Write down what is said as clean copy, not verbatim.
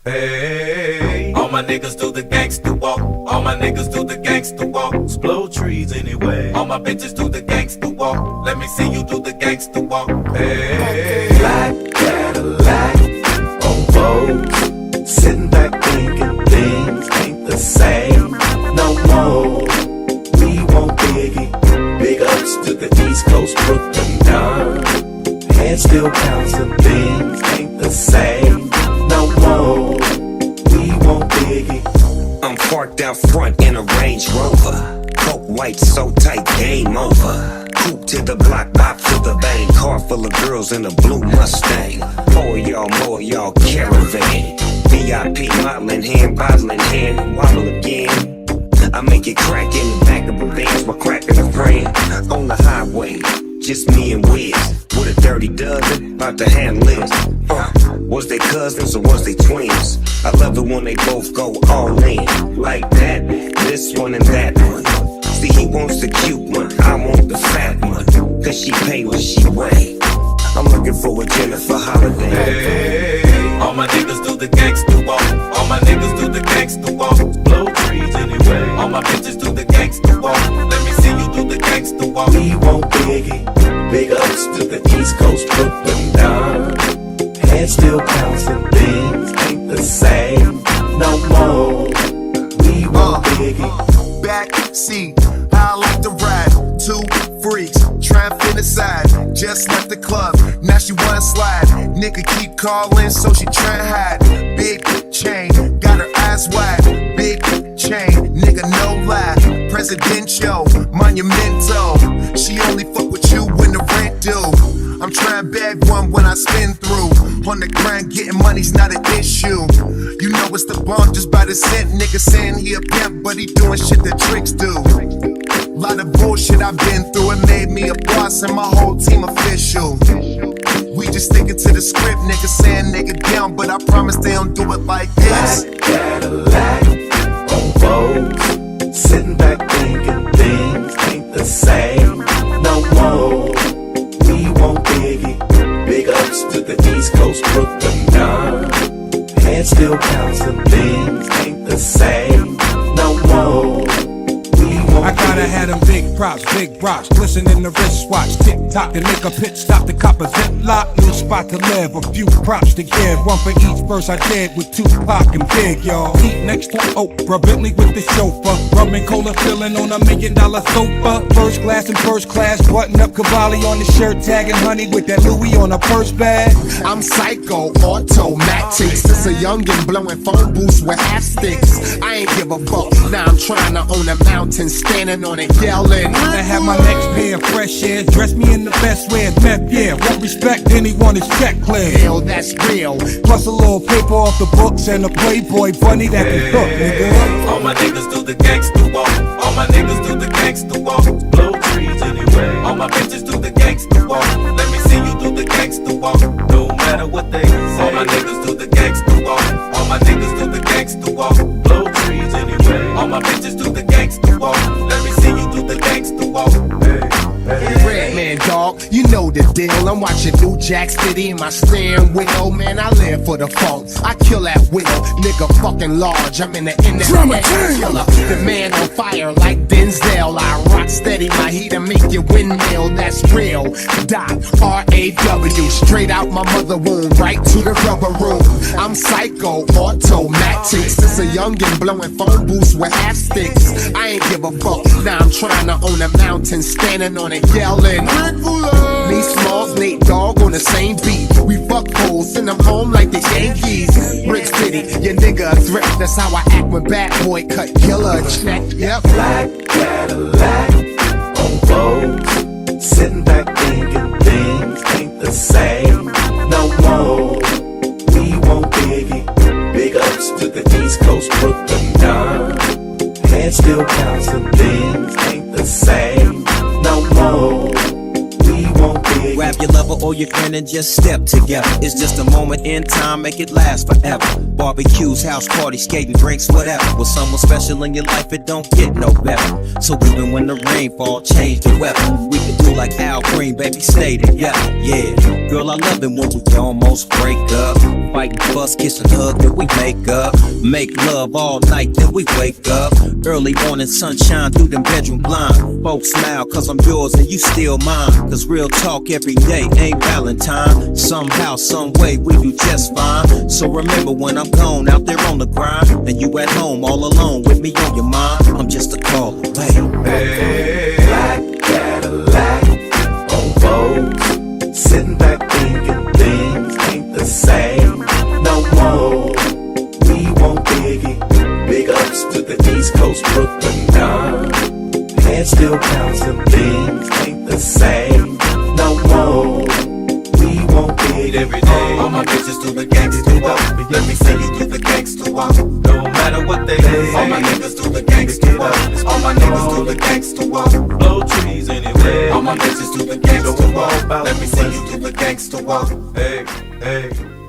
Hey, all my niggas do the gangsta walk. All my niggas do the gangsta walk. Explode trees anyway. All my bitches do the gangsta walk. Let me see you do the gangsta walk. Hey, black Cadillac on Vogue. Sitting back thinking things ain't the same no more. We want Biggie. Big ups to the East Coast, Brooklyn down. Head still bouncing, things ain't the same no more. We want Biggie. I'm parked out front in a Range Rover. Coke white so tight, game over. Coupe to the block, bop to the bang. Car full of girls in a blue Mustang. More y'all caravan. VIP modeling hand, bottling hand, wobble again. I make it crack in the back of a Benz while cracking a friend. On the highway, just me and Wiz. With a dirty dozen, about to handle it. Was they cousins or was they twins? I love it when they both go all in. Like that, this one and that one. See, he wants the cute one, I want the fat one. Cause she pay what she weigh. I'm looking for a Jennifer Holiday. Hey, all my niggas do the gangsta walk. All my niggas do the gangsta walk. Blow trees anyway. All my bitches do the gangsta walk. Let me see you do the gangsta walk. We want Biggie. Big ups to the East Coast, Brooklyn down. Head still bouncing, things ain't the same no more. We want Biggie. Back seat, I like to ride. Two freaks, try and fit inside. Just left the club, now she wanna slide. Nigga keep calling, so she try and hide. Big chain, got her eyes wide. Big chain, nigga no lie. Presidential, monumental. She only fuck with you when the rent due. I'm trying bag one when I spin through. On the grind, getting money's not an issue. You know it's the bomb just by the cent. Nigga saying he a pimp, but he doing shit that tricks do. Lot of bullshit I've been through, it made me a boss and my whole team official. We just sticking to the script, nigga saying nigga down, but I promise they don't do it like this. Black Cadillac on Vogue. Sitting back thinking things ain't the same no more. We want Biggie. Big ups to the East Coast, Brooklyn down. Head still bouncing, things ain't the same no more. I gotta have them big props, big rocks, glistening the wristwatch, tick tock to make a pit stop, the cop a ziplock, new spot to live, a few props to give, one for each verse I did with Tupac and Big, y'all. Eat next to Oprah, Bentley with the chauffeur, rum and cola filling on $1 million sofa, first class, button up Cavalli on the shirt, tagging honey with that Louis on a purse bag. I'm psycho, automatics. This a youngin' blowing phone booths with half sticks. I ain't give a fuck, now I'm trying to own a mountain, standing on it yelling. I have my next pair of fresh airs, dress me in the best way it's meth, yeah. Won't respect anyone, is check clear. Hell, that's real. Plus a little paper off the books and a Playboy bunny that can cook, nigga. All my niggas do the gangsta walk. All my niggas do the gangsta walk. Blow trees anyway. All my bitches do the gangsta walk. Let me see you do the gangsta walk. No matter what they say. All my niggas do the gangsta walk. All my niggas do the gangsta walk. Blow trees anyway. All my bitches do the gangsta walk. Let me see you do the gangsta walk. Red man, dog, you know the deal. I'm watching New Jack City in my steering wheel. Man, I live for the funk. I kill at will. Nigga fucking large. I'm in the internet killer. The man on fire like Denzel. I rock steady my heat and make you windmill. That's real. Doc, R-A-W. Straight out my mother womb. Right to the rubber room. I'm psycho, automatics. This a youngin' blowing phone booths with half sticks. I ain't give a fuck. Now I'm trying to own a mountain, standing on it yelling. Me Smalls, Nate Dogg on the same beat. We fuck hoes, send them home like the Yankees. Brick City, your nigga a threat. That's how I act when bad boy cut killer a check. Yep. Black Cadillac on Vogue. Sitting back thinking things ain't the same no more. We want Biggie. Big ups to the East Coast, Brooklyn down. Head still bouncing, things ain't the same no more. We want Biggie. Grab your lover or your friend and just step together. It's just a moment in time, make it last forever. Barbecues, house parties, skating, drinks, whatever. With someone special in your life, it don't get no better. So even when the rain fall, change the weather. We can do like Al Green, baby, stay together. Yeah, girl, I love it when we almost break up. fight, fuss, kiss and hug, then we make up. Make love all night, then we wake up. Early morning sunshine through them bedroom blinds. Folks smile cause I'm yours and you still mine. Cause real talk every day ain't Valentine. Somehow, some way we do just fine. So remember when I'm gone out there on the grind, and you at home all alone with me on your mind, I'm just a call away. Hey, black Cadillac on Vogue, sitting back thinking things ain't the same no more. We won't Biggie, big ups to the East Coast, Brooklyn down. Head still counts, them things ain't the same no more. We won't Biggie every day. All my bitches do the gangsta walk. Let me see you do the gangsta walk. No matter what they say. All my niggas do the gangsta walk. All my niggas do the gangsta walk. Blow trees anyway. All my bitches do the gangsta walk. Let me see you do the gangsta walk. Hey, hey.